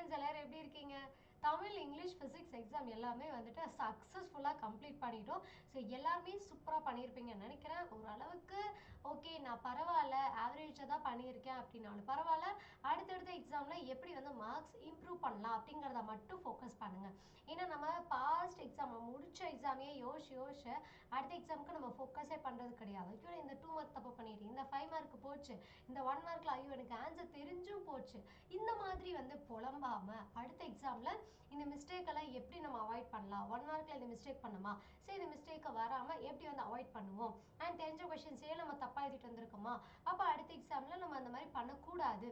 Students எல்லாரும் எப்படி இருக்கீங்க? தமிழ், இங்கிலீஷ், ஃபிசிக்ஸ் எக்ஸாம் எல்லாமே வந்துட்டு சக்ஸஸ்ஃபுல்லாக கம்ப்ளீட் பண்ணிட்டோம். ஸோ எல்லாருமே சூப்பராக பண்ணியிருப்பீங்கன்னு நினைக்கிறேன். ஓரளவுக்கு ஓகே, நான் பரவாயில்ல, ஆவரேஜாக தான் பண்ணியிருக்கேன் அப்படின்னாலும் பரவாயில்ல. அடுத்தடுத்த எக்ஸாமில் எப்படி வந்து மார்க்ஸ் இம்ப்ரூவ் பண்ணலாம் அப்படிங்கிறத மட்டும் ஃபோக்கஸ் பண்ணுங்கள். ஏன்னா நம்ம பாஸ்ட் எக்ஸாம் முடிச்ச எக்ஸாமையே யோசிச்சு அடுத்த எக்ஸாமுக்கு நம்ம ஃபோக்கஸே பண்ணுறது கிடையாது. ஐயோ இந்த 2 மார்க் தப்பு பண்ணிட்டேன், இந்த 5 மார்க் போச்சு, இந்த 1 மார்க்கில் ஐயோ எனக்கு ஆன்சர் தெரிஞ்சும் போச்சு, இந்த மாதிரி வந்து புலம்பாமல் அடுத்த எக்ஸாமில் இந்த மிஸ்டேக்கெல்லாம் எப்படி நம்ம அவாய்ட் பண்ணலாம், 1 மார்க்கில் இந்த மிஸ்டேக் பண்ணுமா, சரி இந்த மிஸ்டேக்கை வராமல் எப்படி வந்து அவாய்ட் பண்ணுவோம், அண்ட் தெரிஞ்ச கொஷின்ஸே நம்ம தப்பாக எழுதிட்டு வந்திருக்கோமா, அப்போ அடுத்த எக்ஸாமில் நம்ம அந்த மாதிரி பண்ணக்கூடாது.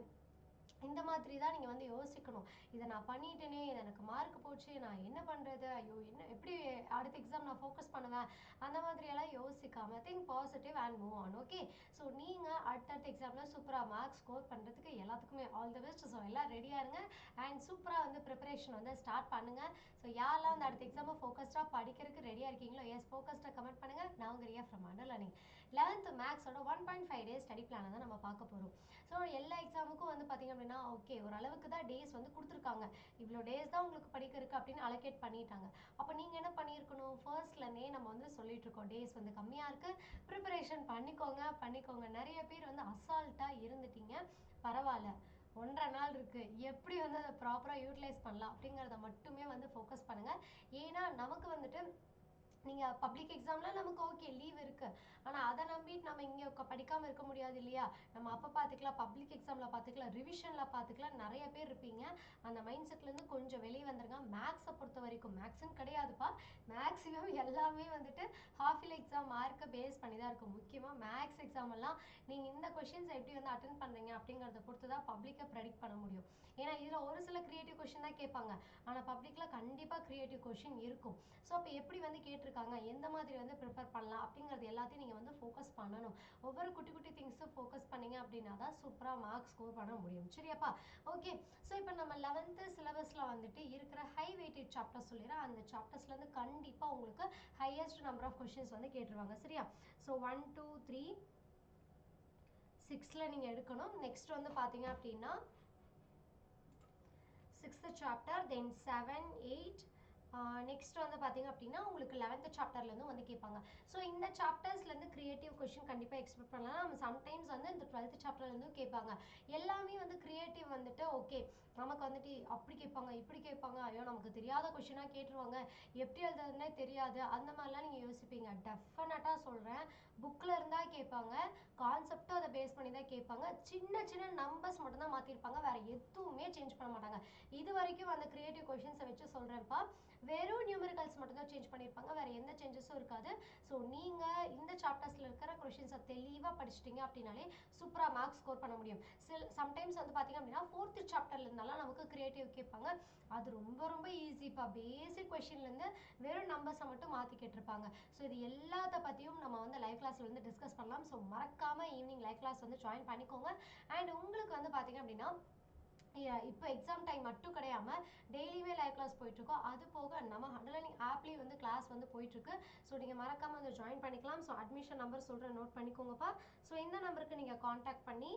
இந்த மாதிரி தான் நீங்கள் வந்து யோசிக்கணும். இதை நான் பண்ணிட்டேனே, இது எனக்கு மார்க் போச்சு, நான் என்ன பண்ணுறது, ஐயோ என்ன எப்படி அடுத்த எக்ஸாம் நான் ஃபோக்கஸ் பண்ணுவேன், அந்த மாதிரியெல்லாம் யோசிக்காமல் think positive and move on. Okay, so நீங்கள் அடுத்தடுத்த எக்ஸாமில் சூப்பராக மார்க் ஸ்கோர் பண்ணுறதுக்கு எல்லாத்துக்குமே ஆல் தி பெஸ்ட். ஸோ எல்லாம் ரெடியாக இருங்க அண்ட் சூப்பராக வந்து ப்ரிப்பரேஷன் வந்து ஸ்டார்ட் பண்ணுங்கள். ஸோ யாரெல்லாம் அந்த அடுத்த எக்ஸாமை ஃபோக்கஸ்டாக படிக்கிறதுக்கு ரெடியாக இருக்கீங்களோ எஸ் ஃபோக்கஸ்டாக கமெண்ட் பண்ணுங்கள். நான் உங்கள் Riya from under learning. 11th மேக்ஸோட 1.5 days ஸ்டடி பிளானை தான் நம்ம பார்க்க போகிறோம். ஸோ எல்லா எக்ஸாமுக்கும் வந்து பார்த்திங்க அப்படின்னா ஓகே ஓரளவுக்கு தான் டேஸ் வந்து கொடுத்துருக்காங்க, இவ்வளோ டேஸ் தான் உங்களுக்கு படிக்கிறதுக்கு அப்படின்னு அலோகேட் பண்ணிட்டாங்க. அப்போ நீங்கள் என்ன பண்ணியிருக்கணும், ஃபர்ஸ்ட்லேருந்தே நம்ம வந்து சொல்லிட்டு இருக்கோம் டேஸ் வந்து கம்மியாக இருக்குது, ப்ரிப்பரேஷன் பண்ணிக்கோங்க. நிறைய பேர் வந்து அசால்ட்டாக இருந்துட்டீங்க, பரவாயில்ல 1.5 நாள் இருக்குது, எப்படி வந்து அதை ப்ராப்பராக யூட்டிலைஸ் பண்ணலாம் அப்படிங்கிறத மட்டுமே வந்து ஃபோக்கஸ் பண்ணுங்கள். ஏன்னா நமக்கு வந்துட்டு நீங்கள் பப்ளிக் எக்ஸாமில் நமக்கு ஓகே லீவ் இருக்குது, ஆனால் அதை நம்பிட்டு நம்ம இங்கே படிக்காமல் இருக்க முடியாது இல்லையா. நம்ம அப்போ பார்த்துக்கலாம், பப்ளிக் எக்ஸாமில் பார்த்துக்கலாம், ரிவிஷனில் பார்த்துக்கலாம், நிறைய பேர் இருப்பீங்க. அந்த மைண்ட் செட்லேருந்து கொஞ்சம் வெளியே வந்துருங்க. மேக்ஸை பொறுத்த வரைக்கும் மேக்ஸுன்னு கிடையாதுப்பா, மேக்ஸிமம் எல்லாமே வந்துட்டு ஹாஃப் இயர் எக்ஸாம் மார்க்கை பேஸ் பண்ணி தான் இருக்கும். முக்கியமாக மேக்ஸ் எக்ஸாம் எல்லாம் நீங்கள் இந்த கொஷின்ஸ் எப்படி வந்து அட்டென்ட் பண்ணுறீங்க அப்படிங்கிறத பொறுத்து தான் பப்ளிக்கை ப்ரெடிக்ட் பண்ண முடியும். ஏன்னா இதில் ஒரு சில கிரியேட்டிவ் கொஷின் தான் கேட்பாங்க, ஆனால் பப்ளிக்கில் கண்டிப்பாக கிரியேட்டிவ் கொஷின் இருக்கும். ஸோ அப்போ எப்படி வந்து கேட்டிருக்காங்க, எந்த மாதிரி வந்து ப்ரிப்பேர் பண்ணலாம் அப்படிங்கிறது எல்லாத்தையும் நீங்கள் வந்து ஃபோக்கஸ் பண்ணணும். ஒவ்வொரு குட்டி குட்டி திங்ஸும் ஃபோக்கஸ் பண்ணீங்க அப்படின்னா தான் சூப்பராக மார்க் ஸ்கோர் பண்ண முடியும். சரியாப்பா? ஓகே, ஸோ இப்போ நம்ம 11th சிலபஸில் வந்துட்டு இருக்கிற ஹை வெயிட்டேஜ் சாப்டர்ஸ் சொல்லிடுறேன். அந்த சாப்டர்ஸ்லேருந்து கண்டிப்பாக உங்களுக்கு ஹையஸ்ட் நம்பர் ஆஃப் கொஷின்ஸ் வந்து கேட்டுருவாங்க. சரியா? ஸோ 1 2 3 6ல் நீங்கள் எடுக்கணும். நெக்ஸ்ட் வந்து பார்த்தீங்க அப்படின்னா 6th சாப்டர், தென் 7 8 நெக்ஸ்ட் வந்து பார்த்தீங்க அப்படின்னா உங்களுக்கு 11th சாப்டர்லேருந்து வந்து கேட்பாங்க. ஸோ இந்த சாப்டர்ஸ்லேருந்து கிரியேட்டிவ் கொஷின் கண்டிப்பாக எக்ஸ்பெக்ட் பண்ணலாம். நம்ம சம்டைம்ஸ் வந்து இந்த 12th சாப்டர்லேருந்து கேட்பாங்க. எல்லாமே வந்து கிரியேட்டிவ் வந்துட்டு ஓகே நமக்கு வந்துட்டு அப்படி கேட்பாங்க இப்படி கேட்பாங்க, ஐயோ நமக்கு தெரியாத கொஷினாக கேட்டுருவாங்க, எப்படி எழுதுறதுனே தெரியாது, அந்த மாதிரிலாம் நீங்கள் யோசிப்பீங்க. டெஃபினட்டாக சொல்கிறேன், புக்கில் இருந்தால் கேட்பாங்க, கான்செப்டும் அதை பேஸ் பண்ணி தான் கேட்பாங்க. சின்ன சின்ன நம்பர்ஸ் மட்டும்தான் மாற்றிருப்பாங்க, வேறு எதுவுமே சேஞ்ச் பண்ண மாட்டாங்க. இது வரைக்கும் அந்த கிரியேட்டிவ் கொஷின்ஸை வச்சு சொல்கிறேன்ப்பா, வெறும் நியூமெரிக்கல்ஸ் மட்டும் தான் சேஞ்ச் பண்ணியிருப்பாங்க, வேறு எந்த சேஞ்சஸும் இருக்காது. ஸோ நீங்கள் இந்த சாப்டர்ஸில் இருக்கிற கொஷின்ஸை தெளிவாக படிச்சிட்டிங்க அப்படின்னாலே சூப்பராக மார்க்ஸ் ஸ்கோர் பண்ண முடியும். சம்டைம்ஸ் வந்து பார்த்திங்க அப்படின்னா 4th சாப்டர்ல இருந்தாலும் நமக்கு கிரியேட்டிவ் கேட்பாங்க, அது ரொம்ப ரொம்ப ஈஸிப்பா, பேசிக் கொஷின்லேருந்து வெறும் நம்பர்ஸை மட்டும் மாற்றி கேட்டிருப்பாங்க. ஸோ இது எல்லாத்த பற்றியும் நம்ம வந்து லைவ் கிளாஸில் வந்து டிஸ்கஸ் பண்ணலாம். ஸோ மறக்காமல் ஈவினிங் லைவ் கிளாஸ் வந்து ஜாயின் பண்ணிக்கோங்க. அண்ட் உங்களுக்கு வந்து பார்த்திங்க அப்படின்னா இப்போ எக்ஸாம் டைம் மட்டும் கிடையாமல் டெய்லியுமே லைவ் கிளாஸ் போயிட்டுருக்கோம். அது போக நம்ம அண்டர் லேர்னிங் ஆப்லேயும் வந்து கிளாஸ் வந்து போயிட்டுருக்கு. ஸோ நீங்கள் மறக்காமல் வந்து ஜாயின் பண்ணிக்கலாம். ஸோ அட்மிஷன் நம்பர் சொல்கிறேன், நோட் பண்ணிக்கோங்கப்பா. ஸோ இந்த நம்பருக்கு நீங்கள் காண்டாக்ட் பண்ணி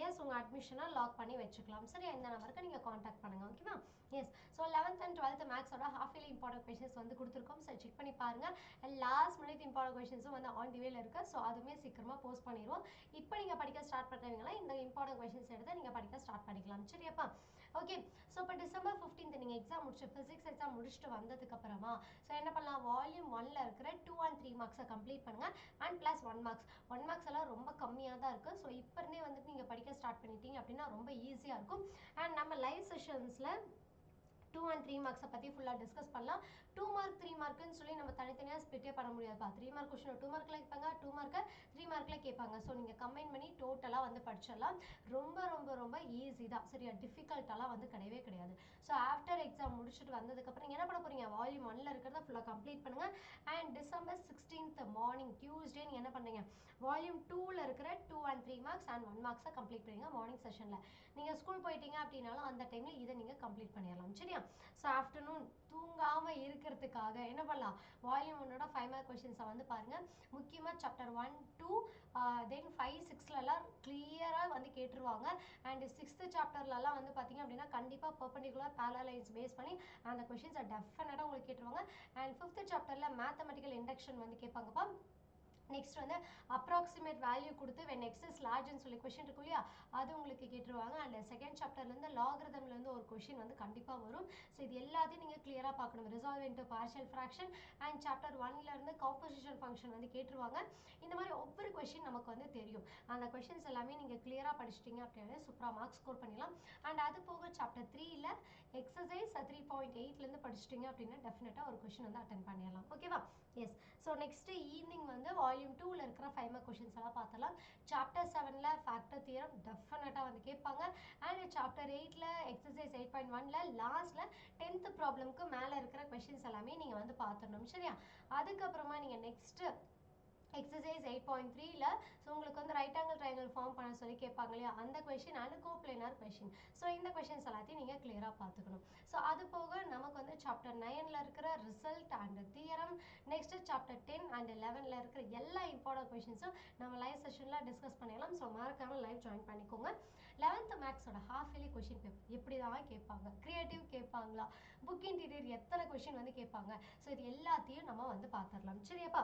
எஸ் உங்கள் அட்மிஷனை லாக் பண்ணி வச்சுக்கலாம். சரியா? இந்த நம்பருக்கு நீங்கள் காண்டாக்ட் பண்ணுங்கள். ஓகேவா? Yes. So 11th and 12th மேக்ஸோட ஹாஃப் இயர்லி இம்பார்ட்டன்ட் கொஷின்ஸ் வந்து கொடுத்துருக்கோம். ஸோ செக் பண்ணி பாருங்கள். லாஸ்ட் மினிட் இம்பார்ட்டன்ட் கொஷின்ஸும் வந்து ஆன் தி வேல இருக்குது. ஸோ அதுவுமே சீக்கிரமாக போஸ்ட் பண்ணிடுவோம். இப்போ நீங்கள் படிக்க ஸ்டார்ட் பண்ணுறவங்களாம் இந்த இம்பார்ட்டன்ட் கொஷின்ஸ் எடுத்து நீங்கள் படிக்க ஸ்டார்ட் பண்ணிக்கலாம். சரியாப்பா? ஓகே, ஸோ இப்போ December 15th நீங்கள் எக்ஸாம் முடிச்சு ஃபிசிக்ஸ் எக்ஸாம் முடிச்சுட்டு வந்ததுக்கப்புறமா ஸோ என்ன பண்ணலாம், வால்யூம் 1ல் இருக்கிற 2 and 3 மார்க்ஸை கம்ப்ளீட் பண்ணுங்கள். And plus 1 marks. 1 மார்க்ஸ் எல்லாம் ரொம்ப கம்மியாக தான் இருக்குது. ஸோ இப்போ இருந்தே வந்துட்டு நீங்கள் படிக்க ஸ்டார்ட் பண்ணிட்டீங்க அப்படின்னா ரொம்ப ஈஸியாக இருக்கும். அண்ட் நம்ம லைவ் செஷன்ஸில் 2 and 3 மார்க்ஸை பற்றி ஃபுல்லாக டிஸ்கஸ் பண்ணலாம். 2 மார்க் 3 மார்க்குன்னு சொல்லி நம்ம தனித்தனியாக ஸ்பிட்டே பண்ண முடியாதுப்பா. 3 மார்க் கொஷின் 2 மார்க்கில் கேட்பாங்க, 2 மார்க்கை 3 மார்க்கில் கேட்பாங்க. ஸோ நீங்கள் கம்பைன் பண்ணி டோட்டலாக வந்து படிச்சிடலாம். ரொம்ப ரொம்ப ரொம்ப ஈஸி தான். சரியா? டிஃபிகல்ட்டெல்லாம் வந்து கிடையவே கிடையாது. ஸோ ஆஃப்டர் எக்ஸாம் முடிச்சுட்டு வந்ததுக்கப்புறம் நீங்கள் என்ன பண்ண போகிறீங்க, வால்யூம் 1ல் இருக்கிறத ஃபுல்லாக கம்ப்ளீட் பண்ணுங்கள். And December 16th morning Tuesday நீங்கள் என்ன பண்ணுறீங்க, வால்யூம் 2ல் இருக்கிற 2 and 3 மார்க்ஸ் அண்ட் 1 மார்க்ஸை கம்ப்ளீட் பண்ணுங்க மார்னிங் செஷனில். நீங்கள் ஸ்கூல் போயிட்டீங்க அப்படின்னாலும் அந்த டைமில் இதை நீங்கள் கம்ப்ளீட் பண்ணிடலாம். சரியா? ஸோ ஆஃப்டர்நூன் தூங்காமல் இருக்கிறதுக்காக என்ன பண்ணலாம், வால்யூம் 1ஓட 5 மார்க் கொஷின்ஸை வந்து பாருங்கள். முக்கியமாக சாப்டர் 1, 2 தென் 5, 6லலாம் கிளியராக வந்து கேட்டுருவாங்க. அண்ட் 6th சாப்டர்லலாம் வந்து பார்த்தீங்க அப்படின்னா கண்டிப்பாக பர்பண்டிகுலர் பேரலைன்ஸ் பேஸ் பண்ணி அந்த கொஷின்ஸை டெஃபினட்டாக உங்களுக்கு கேட்டுருவாங்க. அண்ட் 5th சாப்டரில் மேத்தமெட்டிக்கல் இண்டக்ஷன் வந்து கேட்பாங்கப்பா. நெக்ஸ்ட் வந்து அப்ராக்சிமேட் வேல்யூ கொடுத்து வென் எக்ஸ் இஸ் லார்ஜ்னு சொல்லி கொஷின் இருக்கும் இல்லையா, அது உங்களுக்கு கேட்டுருவாங்க. அண்ட் செகண்ட் சாப்டர்லேருந்து லாகிரதம்லேருந்து ஒரு கொஷின் வந்து கண்டிப்பாக வரும். ஸோ இது எல்லாத்தையும் நீங்கள் கிளியராக பார்க்கணும். Resolve into partial fraction and chapter 1லேருந்து காம்போசிஷன் ஃபங்க்ஷன் வந்து கேட்டுருவாங்க. இந்த மாதிரி ஒவ்வொரு கொஷின் நமக்கு வந்து தெரியும். அந்த கொஷின்ஸ் எல்லாமே நீங்கள் கிளியராக படிச்சிட்டிங்க அப்படின்னா சூப்பராக மார்க் ஸ்கோர் பண்ணிடலாம். அண்ட் அது போக சாப்டர் 3ல் எக்ஸசைஸ் 3.8லேருந்து படிச்சிட்டிங்க அப்படின்னா டெஃபினட்டாக ஒரு கொஷின் வந்து அட்டன் பண்ணிடலாம். ஓகேவா? எஸ். ஸோ நெக்ஸ்ட் ஈவினிங் வந்து வால்யூம் 2ல் இருக்கிற 5 மார்க் கொஷின்ஸ் எல்லாம் பார்த்தலாம். சாப்டர் 7ல் ஃபேக்டர் தியரம் டெஃபினட்டாக வந்து கேட்பாங்க. அண்ட் சாப்டர் 8ல் எக்ஸசைஸ் 8.1ல் லாஸ்ட்டில் 10th ப்ராப்ளம்க்கு மேலே இருக்கிற கொஷின்ஸ் எல்லாமே நீங்கள் வந்து பார்த்துடணும். சரியா? அதுக்கப்புறமா நீங்கள் நெக்ஸ்ட்டு எக்ஸசைஸ் 8.3ல் ஸோ உங்களுக்கு வந்து ரைட் ஆங்கிள் ட்ரையாங்கிள் ஃபார்ம் பண்ண சொல்லி கேட்பாங்க இல்லையா, அந்த question and coplanar question. So இந்த கொஷின்ஸ் எல்லாத்தையும் நீங்கள் கிளியராக பார்த்துக்கணும். ஸோ அது போக நமக்கு வந்து சாப்டர் 9ல் இருக்கிற result and theorem, next chapter 10 and 11ல் இருக்கிற எல்லா இம்பார்ட்டன்ட் கொஷின்ஸும் நம்ம லைவ் செஷனில் டிஸ்கஸ் பண்ணிடலாம். ஸோ மறக்காமல் லைவ் ஜாயின் பண்ணிக்கோங்க. 11th மேக்ஸோட ஹாஃப் இயர்லி கொஷின் பேப்பர் எப்படி தான் கேட்பாங்க, கிரியேட்டிவ் கேட்பாங்களா, புக் இன்டீரியர் எத்தனை கொஷின் வந்து கேட்பாங்க, ஸோ இது எல்லாத்தையும் நம்ம வந்து பார்த்துடலாம். சரியாப்பா?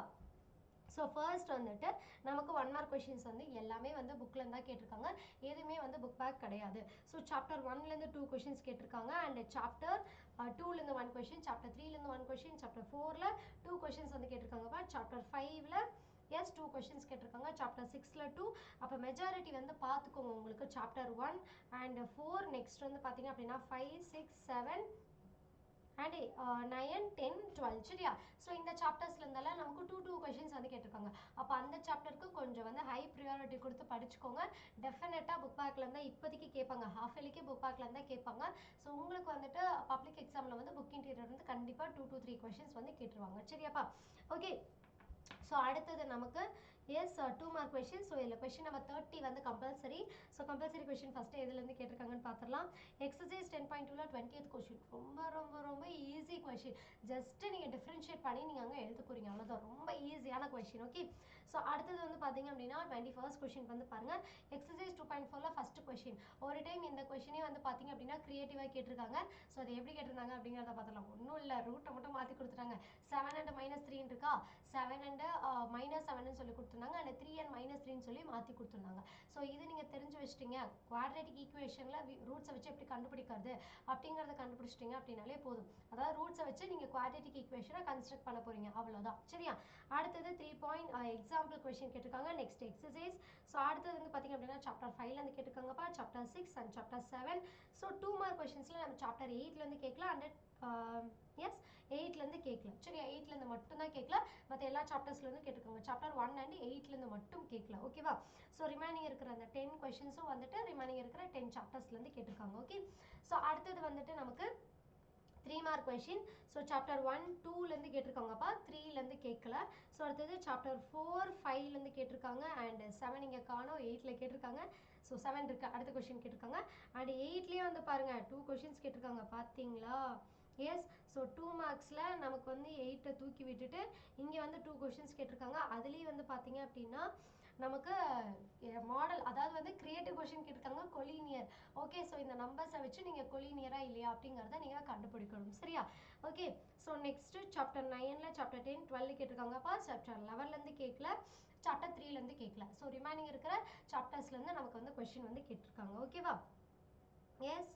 ஸோ ஃபர்ஸ்ட் வந்துட்டு நமக்கு 1 மார்க் கொஷின்ஸ் வந்து எல்லாமே வந்து புக்கில் தான் கேட்டிருக்காங்க. எதுவுமே வந்து புக் பேக் கிடையாது. ஸோ சாப்டர் 1லேருந்து 2 கொஷின்ஸ் கேட்டிருக்காங்க. அண்ட் சாப்டர் 2லேருந்து 1 கொஷின், சாப்டர் 3லேருந்து 1 கொஷின், சாப்டர் 4ல் 2 கொஷின்ஸ் வந்து கேட்டிருக்காங்கப்பா. சாப்டர் 5ல் எஸ் 2 கொஷின்ஸ் கேட்டிருக்காங்க. சாப்டர் 6ல் 2. அப்போ மெஜாரிட்டி வந்து பார்த்துக்கோங்க உங்களுக்கு சாப்டர் 1 அண்ட் 4. நெக்ஸ்ட் வந்து பார்த்தீங்க அப்படின்னா 5, 6, 7 அண்ட் 9, 10, 12. சரியா? ஸோ இந்த சாப்டர்ஸ்லேருந்தெல்லாம் நமக்கு 2 கொஷின்ஸ் வந்து கேட்டிருக்காங்க. அப்போ அந்த சாப்டருக்கு கொஞ்சம் வந்து ஹை ப்ரியாரிட்டி கொடுத்து படிச்சுக்கோங்க. டெஃபினட்டாக புக் பேக்கில் இருந்தால் இப்போதைக்கு கேட்பாங்க, ஹாஃப் இயர்லிக்கு புக் பேக்கில் இருந்தால் கேட்பாங்க. ஸோ உங்களுக்கு வந்துட்டு பப்ளிக் எக்ஸாமில் வந்து புக் இன்டீரியர் வந்து கண்டிப்பாக 2 to 3 கொஷின்ஸ் வந்து கேட்டுருவாங்க. சரியாப்பா? ஓகே. ஸோ அடுத்தது நமக்கு எஸ் 2 மார்க் கொஷின். ஸோ இதில் கொஷின் நம்பர் 30 வந்து compulsory. So compulsory question first எதுலேருந்து கேட்டிருக்காங்கன்னு பார்த்துடலாம். எக்ஸசைஸ் 10.2ல் 20th கொஷின் ரொம்ப ரொம்ப ரொம்ப ஈஸி கொஷின். ஜஸ்ட்டு நீங்கள் டிஃப்ரென்ஷியேட் பண்ணி நீங்கள் அங்கே எழுத போகிறீங்க, அவ்வளோதான். ரொம்ப ஈஸியான கொஷின். ஓகே. ஸோ அடுத்தது வந்து பார்த்தீங்க அப்படின்னா 21st கொஷின் வந்து பாருங்கள். எக்ஸசைஸ் 2.4ல் ஃபஸ்ட்டு கொஷின். ஒரு டைம் இந்த கொஷினே வந்து பார்த்தீங்க அப்படின்னா க்ரியேட்டிவாக கேட்டிருக்காங்க. ஸோ அதை எப்படி கேட்டிருந்தாங்க அப்படிங்கிறத பார்த்துலாம். ஒன்றும் இல்லை, ரூட்டை மட்டும் மாற்றி கொடுத்துட்டாங்க. 7 and -3 இருக்கா, 7 and -7ன்னு சொல்லி கொடுத்துருந்தாங்க. அண்ட் 3 and -3ன்னு சொல்லி மாற்றி கொடுத்துருந்தாங்க. ஸோ இது நீங்கள் தெரிஞ்சு வச்சிட்டிங்க. குவாட்ரேட்டிக் ஈக்குவேஷனில் ரூட்ஸை வச்சு எப்படி கண்டுபிடிக்கிறது அப்படிங்கிறத கண்டுபிடிச்சிட்டிங்க அப்படின்னாலே போதும். அதாவது ரூட்ஸை வச்சு நீங்கள் குவாட்ரேட்டிக் ஈக்குவேஷனை கன்ஸ்ட்ரக்ட் பண்ண போகிறீங்க, அவ்வளோதான். சரியா? அடுத்தது 3 பாயிண்ட் எக்ஸாம்பிள் கொஷின் கேட்டிருக்காங்க. Next exercise. ஸோ அடுத்தது வந்து பார்த்தீங்க அப்படின்னா சாப்டர் 5லேருந்து கேட்டிருக்காங்கப்பா. Chapter 6 and chapter 7. So 2 mark கொஷின்ஸில் நம்ம சாப்டர் 8லேருந்து கேட்கலாம். அண்ட் எஸ் 8லேருந்து கேட்கல. சரியா? 8லேருந்து மட்டும்தான் கேட்கல, மற்ற எல்லா சாப்டர்ஸ்லேருந்து கேட்டிருக்காங்க. சாப்டர் 1 and 8லேருந்து மட்டும் கேட்கல. ஓகேவா? ஸோ ரிமைனிங் இருக்கிற அந்த 10 கொஷின்ஸும் வந்துட்டு ரிமைனிங் இருக்கிற 10 சாப்டர்ஸ்லேருந்து கேட்டிருக்காங்க. ஓகே. ஸோ அடுத்தது வந்துட்டு நமக்கு 3 மார்க் கொஷின். ஸோ சாப்டர் 1, 2லேருந்து கேட்டிருக்காங்கப்பா, 3லேருந்து கேட்கல. ஸோ அடுத்தது சாப்டர் 4, 5லேருந்து கேட்டிருக்காங்க. அண்ட் 7 இங்கே காணோம், 8ல் கேட்டிருக்காங்க. ஸோ 7 இருக்குது, அடுத்த கொஷின் கேட்டிருக்காங்க. அண்ட் 8லேயே வந்து பாருங்கள் 2 கொஷின்ஸ் கேட்டிருக்காங்க, பார்த்தீங்களா? எஸ். ஸோ 2 மார்க்ஸில் நமக்கு வந்து 8 தூக்கி விட்டுட்டு இங்கே வந்து 2 கொஷின்ஸ் கேட்டிருக்காங்க. அதுலேயும் வந்து பார்த்தீங்க அப்படின்னா நமக்கு மாடல், அதாவது வந்து கிரியேட்டிவ் கொஷின் கேட்டிருக்காங்க, கொலினியர். ஓகே. ஸோ இந்த நம்பர்ஸை வச்சு நீங்கள் கொலினியராக இல்லையா அப்படிங்கிறத நீங்கள் கண்டுபிடிக்கணும். சரியா? ஓகே. ஸோ நெக்ஸ்ட்டு சாப்டர் 9ல் சாப்டர் 10, 12 கேட்டிருக்காங்கப்பா. சாப்டர் 11லேருந்து கேட்கல, சாப்டர் 3லேருந்து கேட்கல. ஸோ ரிமைனிங் இருக்கிற சாப்டர்ஸ்லேருந்து நமக்கு வந்து கொஷின் வந்து கேட்டிருக்காங்க. ஓகேவா? எஸ்.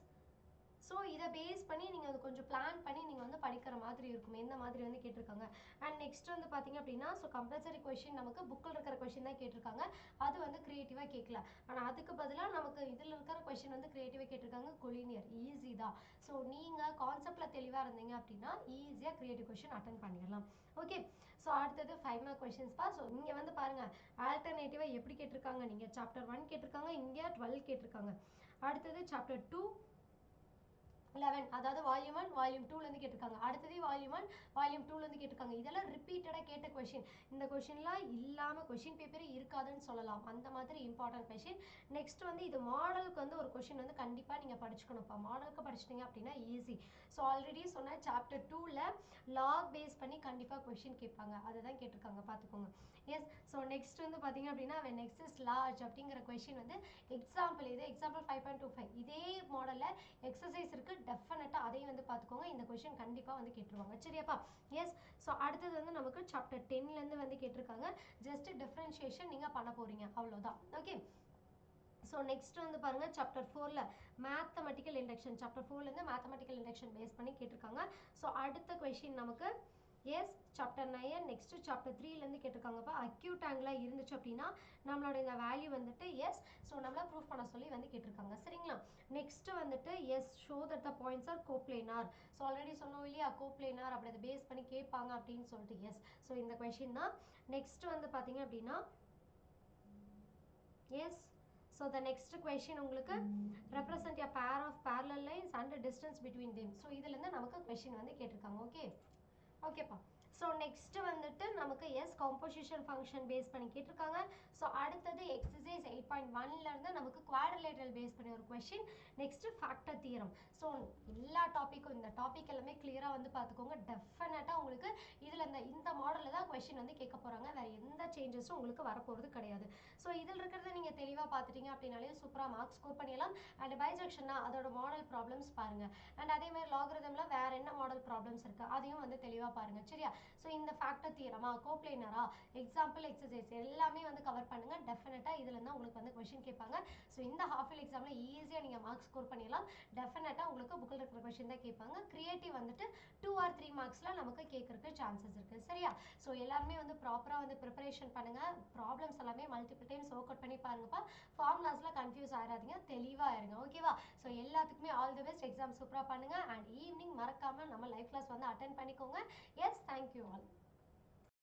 ஸோ இதை பேஸ் பண்ணி நீங்கள் அது கொஞ்சம் பிளான் பண்ணி நீங்கள் வந்து படிக்கிற மாதிரி இருக்கும், எந்த மாதிரி வந்து கேட்டிருக்காங்க. அண்ட் நெக்ஸ்ட் வந்து பார்த்தீங்க அப்படின்னா ஸோ கம்பல்சரி கொஷின் நமக்கு புக்கில் இருக்கிற கொஷின் தான் கேட்டிருக்காங்க. அது வந்து க்ரியேட்டிவாக கேட்கல. ஆனால் அதுக்கு பதிலாக நமக்கு இதில் இருக்கிற கொஷின் வந்து க்ரியேட்டிவாக கேட்டிருக்காங்க, கொலினியர். ஈஸி தான். ஸோ நீங்கள் கான்செப்டில் தெளிவாக இருந்தீங்க அப்படின்னா ஈஸியாக க்ரியேட்டிவ் கொஷின் அட்டன் பண்ணிடலாம். ஓகே. ஸோ அடுத்தது 5 மார்க் கொஷின்ஸ்ப்பா. ஸோ இங்கே வந்து பாருங்கள் ஆல்டர்னேட்டிவாக எப்படி கேட்டிருக்காங்க. நீங்கள் சாப்டர் 1 கேட்டிருக்காங்க, இங்கே 12 கேட்டிருக்காங்க. அடுத்தது சாப்டர் 2 11 அதாவது வால்யூம் 1 வால்யூம் 2லேருந்து கேட்டிருக்காங்க. அடுத்தது வால்யூம் 1 வால்யூம் 2லேருந்து கேட்டிருக்காங்க. இதெல்லாம் ரிப்பீட்டடாக கேட்ட கொஷின். இந்த கொஷின்லாம் இல்லாமல் கொஷின் பேப்பரே இருக்காதுன்னு சொல்லலாம். அந்த மாதிரி இம்பார்ட்டன்ட் கொஷின். நெக்ஸ்ட் வந்து இது மாடலுக்கு வந்து ஒரு கொஷின் வந்து கண்டிப்பாக நீங்கள் படிச்சுக்கணும்ப்பா. மாடலுக்கு படிச்சிட்டிங்க அப்படின்னா ஈஸி. ஸோ ஆல்ரெடி சொன்ன சாப்டர் 2ல் லாக் பேஸ் பண்ணி கண்டிப்பாக கொஷின் கேட்பாங்க. அதை தான் கேட்டிருக்காங்க, பார்த்துக்கோங்க. எஸ். ஸோ நெக்ஸ்ட் வந்து பார்த்தீங்க அப்படின்னா when x is large அப்படிங்கிற கொஷின் வந்து எக்ஸாம்பிள் இது எக்ஸாம்பிள் 5.25 இதே மாடலில் எக்ஸசைஸ் இருக்குது. டெஃபினட்டாக அதையும் வந்து பார்த்துக்கோங்க. இந்த கொஷின் கண்டிப்பாக வந்து கேட்டுருவாங்க. சரியாப்பா? எஸ். ஸோ அடுத்தது வந்து நமக்கு சாப்டர் 10லேருந்து வந்து கேட்டிருக்காங்க. ஜஸ்ட் டிஃப்ரென்ஷியேஷன் நீங்கள் பண்ண போகிறீங்க, அவ்வளோதான். ஓகே. ஸோ நெக்ஸ்ட் வந்து பாருங்கள் சாப்டர் 4ல் மேத்தமெட்டிக்கல் இண்டக்ஷன். சாப்டர் 4லேருந்து மேத்தமெட்டிக்கல் இண்டக்ஷன் பேஸ் பண்ணி கேட்டிருக்காங்க. ஸோ அடுத்த கொஷின் நமக்கு எஸ் சாப்டர் 9 நெக்ஸ்ட் சாப்டர் 3லேருந்து கேட்டிருக்காங்கப்பா. அக்யூட் ஆங்கிளாக இருந்துச்சு அப்படின்னா நம்மளோட இந்த வேல்யூ வந்துட்டு எஸ். ஸோ நம்மளை ப்ரூஃப் பண்ண சொல்லி வந்து கேட்டிருக்காங்க. சரிங்களா? நெக்ஸ்ட் வந்துட்டு yes show that the points are coplanar. So already சொன்னோம் இல்லையா, கோப்ளேனார் அப்படி அதை பேஸ் பண்ணி கேட்பாங்க அப்படின்னு சொல்லிட்டு. எஸ். ஸோ இந்த கொஷின் தான். நெக்ஸ்ட் வந்து பார்த்தீங்க அப்படின்னா yes. So the next question உங்களுக்கு represent a pair of parallel lines and the distance between them. So இதுலேருந்து நமக்கு கொஷின் வந்து கேட்டிருக்காங்க. ஓகே. ஓகேப்பா. ஸோ நெக்ஸ்ட் வந்துட்டு நமக்கு எஸ் காம்போசிஷன் ஃபங்க்ஷன் பேஸ் பண்ணி கேட்டிருக்காங்க. ஸோ அடுத்தது எக்ஸசைஸ் 8.1லேருந்து நமக்கு குவாட்ரிலேட்ரல் பேஸ் பண்ணி ஒரு question. Next factor theorem. So எல்லா டாப்பிக்கும் இந்த டாபிக் எல்லாமே கிளியராக வந்து பார்த்துக்கோங்க. டெஃபினட்டாக உங்களுக்கு இதில் இந்த மாடலில் தான் கொஷின் வந்து கேட்க போகிறாங்க. வேறு எந்த சேஞ்சஸும் உங்களுக்கு வரப்போகிறது கிடையாது. ஸோ இதில் இருக்கிறத நீங்கள் தெளிவாக பார்த்துட்டீங்க அப்படின்னாலே சூப்பராக மார்க்ஸ் ஸ்கோர் பண்ணிடலாம். அண்ட் பைஜெக்ஷன்னா அதோட மாடல் ப்ராப்ளம்ஸ் பாருங்கள். அண்ட் அதேமாதிரி லாகரிதமில் வேறு என்ன மாடல் ப்ராப்ளம்ஸ் இருக்குது அதையும் வந்து தெளிவாக பாருங்கள். சரியா? ஸோ இந்த ஃபேக்டர் தியரமா, கோப்ளேனரா, எக்ஸாம்பிள் எக்ஸசைஸ் எல்லாமே வந்து கவர் பண்ணுங்கள். டெஃபினட்டாக இதில் தான் உங்களுக்கு வந்து கொஷின் கேட்பாங்க. ஸோ இந்த ஹாஃப் இயர் எக்ஸாமில் ஈஸியாக நீங்கள் மார்க்ஸ் ஸ்கோர் பண்ணிடலாம். டெஃபினட்டாக உங்களுக்கு புக்கில் இருக்கிற கொஷின் தான் கேட்பாங்க. கிரியேட்டிவ் வந்துட்டு 2 or 3 மார்க்ஸில் நமக்கு கேட்கறதுக்கு சான்சஸ் இருக்குது. சரியா? ஸோ எல்லாருமே வந்து ப்ராப்பராக வந்து ப்ரிப்பரேஷன் பண்ணுங்கள். ப்ராப்ளம்ஸ் எல்லாமே மல்டிபிள் டைம்ஸ் ஒர்க் அவுட் பண்ணி பாருங்கப்பா. ஃபார்முலாஸ்லாம் கன்ஃபியூஸ் ஆகாதீங்க, தெளிவாக இருங்க. ஓகேவா? ஸோ எல்லாத்துக்குமே ஆல் தி பெஸ்ட். எக்ஸாம் சூப்பராக பண்ணுங்கள். அண்ட் ஈவினிங் மறக்காமல் நம்ம லைவ் கிளாஸ் வந்து அட்டென்ட் பண்ணிக்கோங்க. Yes, thank you all.